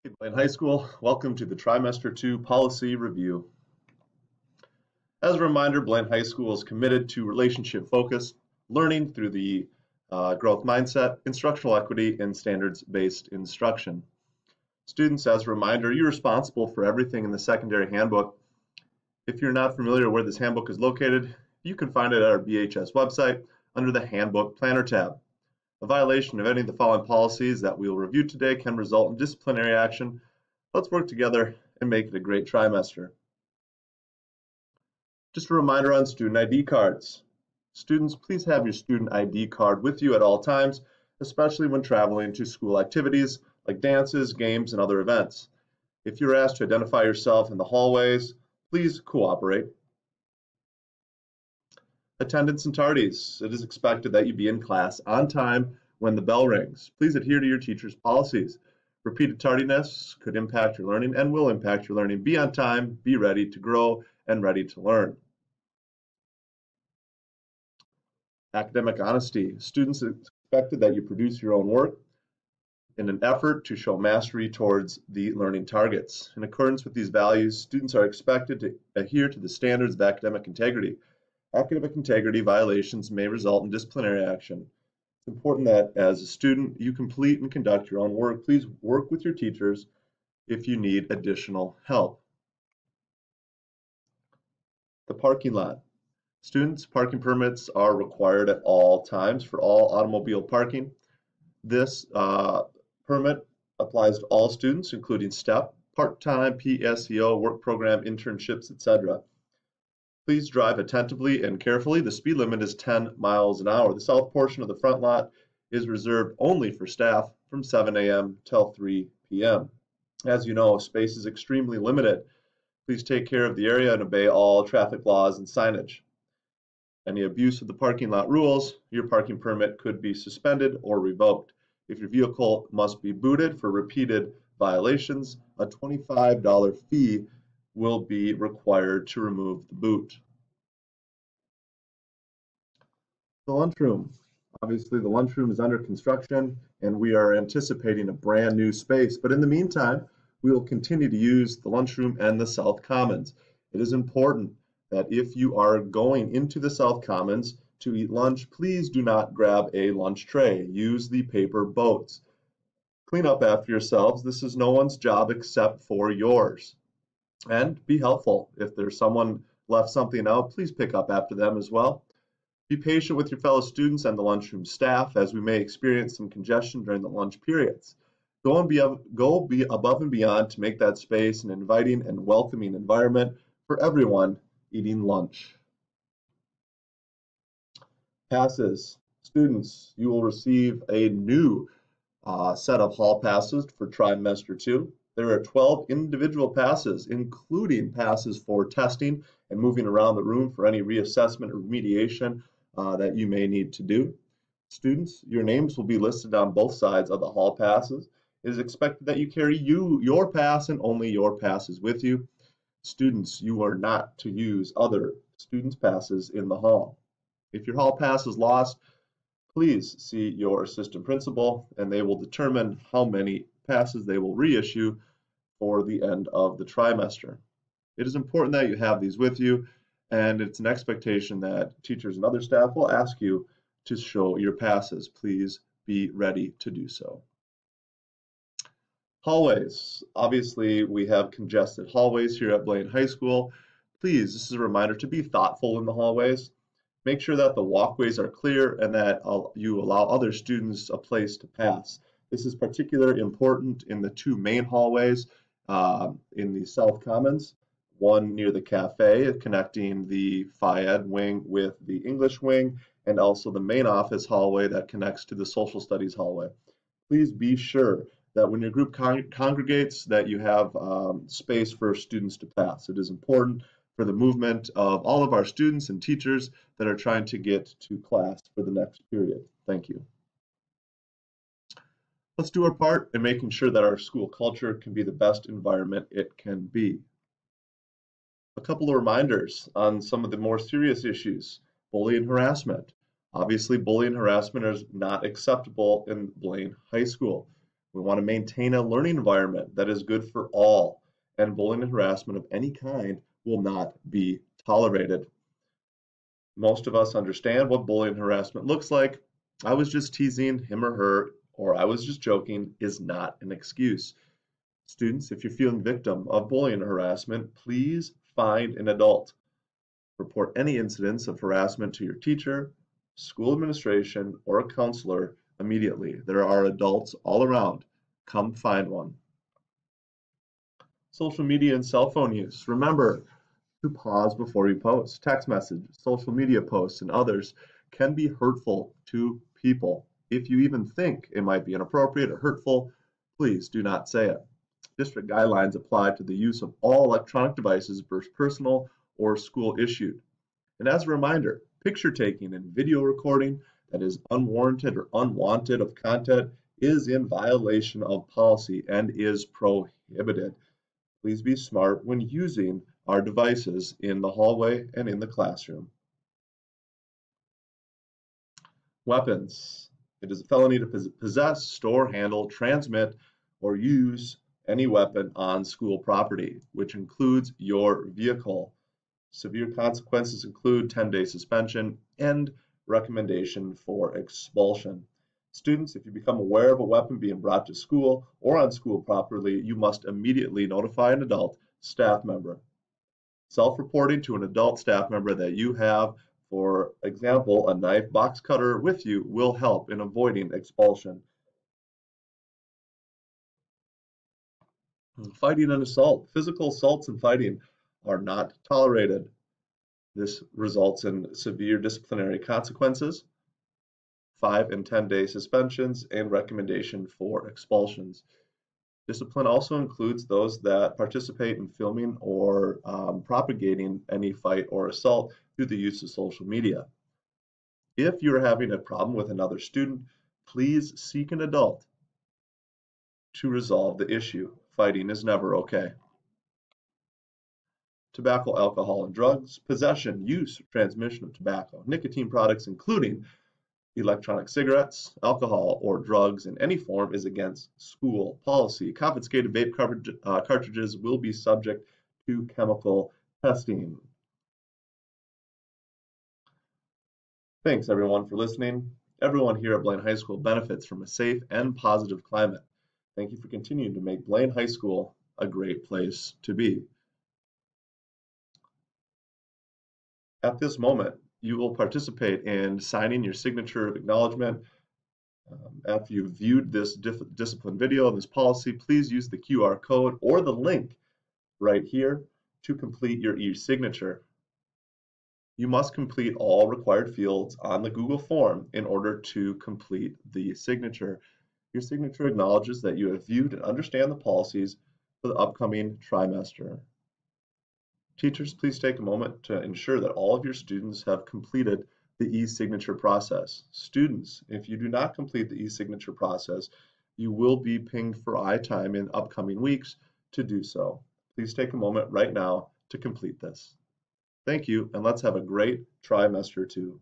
Hey, Blaine High School, welcome to the Trimester 2 Policy Review. As a reminder, Blaine High School is committed to relationship-focused learning through the growth mindset, instructional equity, and standards-based instruction. Students, as a reminder, you're responsible for everything in the secondary handbook. If you're not familiar where this handbook is located, you can find it at our BHS website under the Handbook Planner tab. A violation of any of the following policies that we will review today can result in disciplinary action. Let's work together and make it a great trimester. Just a reminder on student ID cards. Students, please have your student ID card with you at all times, especially when traveling to school activities like dances, games, and other events. If you're asked to identify yourself in the hallways, please cooperate. Attendance and tardies. It is expected that you be in class on time when the bell rings. Please adhere to your teacher's policies. Repeated tardiness could impact your learning and will impact your learning. Be on time, be ready to grow, and ready to learn. Academic honesty. Students, it's expected that you produce your own work in an effort to show mastery towards the learning targets. In accordance with these values, students are expected to adhere to the standards of academic integrity. Academic integrity violations may result in disciplinary action. It's important that as a student, you complete and conduct your own work. Please work with your teachers if you need additional help. The parking lot. Students, parking permits are required at all times for all automobile parking. This permit applies to all students, including STEP, part-time, PSEO, work program, internships, etc. Please drive attentively and carefully. The speed limit is 10 miles an hour. The south portion of the front lot is reserved only for staff from 7 a.m. till 3 p.m. As you know, space is extremely limited. Please take care of the area and obey all traffic laws and signage. Any abuse of the parking lot rules, your parking permit could be suspended or revoked. If your vehicle must be booted for repeated violations, a $25 fee will be required to remove the boot. The lunchroom. Obviously, the lunchroom is under construction and we are anticipating a brand new space. But in the meantime, we will continue to use the lunchroom and the South Commons. It is important that if you are going into the South Commons to eat lunch, please do not grab a lunch tray. Use the paper boats. Clean up after yourselves. This is no one's job except for yours. And be helpful. If there's someone left something out, please pick up after them as well. Be patient with your fellow students and the lunchroom staff, as we may experience some congestion during the lunch periods. Go above and beyond to make that space an inviting and welcoming environment for everyone eating lunch. Passes. Students, you will receive a new set of hall passes for trimester 2. There are 12 individual passes, including passes for testing and moving around the room for any reassessment or remediation that you may need to do. Students, your names will be listed on both sides of the hall passes. It is expected that you carry your pass and only your passes with you. Students, you are not to use other students' passes in the hall. If your hall pass is lost, please see your assistant principal and they will determine how many passes they will reissue for the end of the trimester. It is important that you have these with you, and it's an expectation that teachers and other staff will ask you to show your passes. Please be ready to do so. Hallways. Obviously, we have congested hallways here at Blaine High School. Please, this is a reminder to be thoughtful in the hallways. Make sure that the walkways are clear and that you allow other students a place to pass. This is particularly important in the two main hallways in the South Commons, one near the cafe connecting the Phi-Ed wing with the English wing, and also the main office hallway that connects to the social studies hallway. Please be sure that when your group congregates that you have space for students to pass. It is important for the movement of all of our students and teachers that are trying to get to class for the next period. Thank you. Let's do our part in making sure that our school culture can be the best environment it can be. A couple of reminders on some of the more serious issues. Bullying and harassment. Obviously, bullying and harassment is not acceptable in Blaine High School. We want to maintain a learning environment that is good for all, and bullying and harassment of any kind will not be tolerated. Most of us understand what bullying and harassment looks like. I was just teasing him or her, or I was just joking is not an excuse. Students, if you're feeling victim of bullying or harassment, please find an adult. Report any incidents of harassment to your teacher, school administration, or a counselor immediately. There are adults all around. Come find one. Social media and cell phone use. Remember to pause before you post. Text messages, social media posts, and others can be hurtful to people. If you even think it might be inappropriate or hurtful, please do not say it. District guidelines apply to the use of all electronic devices, personal or school issued. And as a reminder, picture taking and video recording that is unwarranted or unwanted of content is in violation of policy and is prohibited. Please be smart when using our devices in the hallway and in the classroom. Weapons. It is a felony to possess, store, handle, transmit, or use any weapon on school property, which includes your vehicle. Severe consequences include 10-day suspension and recommendation for expulsion. Students, if you become aware of a weapon being brought to school or on school property, you must immediately notify an adult staff member. Self-reporting to an adult staff member that you have, for example, a knife, box cutter with you will help in avoiding expulsion. Fighting and assault. Physical assaults and fighting are not tolerated. This results in severe disciplinary consequences, 5 and 10-day suspensions, and recommendation for expulsions. Discipline also includes those that participate in filming or propagating any fight or assault through the use of social media. If you're having a problem with another student, please seek an adult to resolve the issue. Fighting is never okay. Tobacco, alcohol, and drugs. Possession, use, transmission of tobacco, nicotine products, including electronic cigarettes, alcohol, or drugs in any form is against school policy. Confiscated vape cartridges will be subject to chemical testing. Thanks everyone for listening. Everyone here at Blaine High School benefits from a safe and positive climate. Thank you for continuing to make Blaine High School a great place to be. At this moment, you will participate in signing your signature of acknowledgement. After you've viewed this discipline video and this policy, please use the QR code or the link right here to complete your e-signature. You must complete all required fields on the Google form in order to complete the signature. Your signature acknowledges that you have viewed and understand the policies for the upcoming trimester. Teachers, please take a moment to ensure that all of your students have completed the e-signature process. Students, if you do not complete the e-signature process, you will be pinged for I-time in upcoming weeks to do so. Please take a moment right now to complete this. Thank you, and let's have a great trimester 2.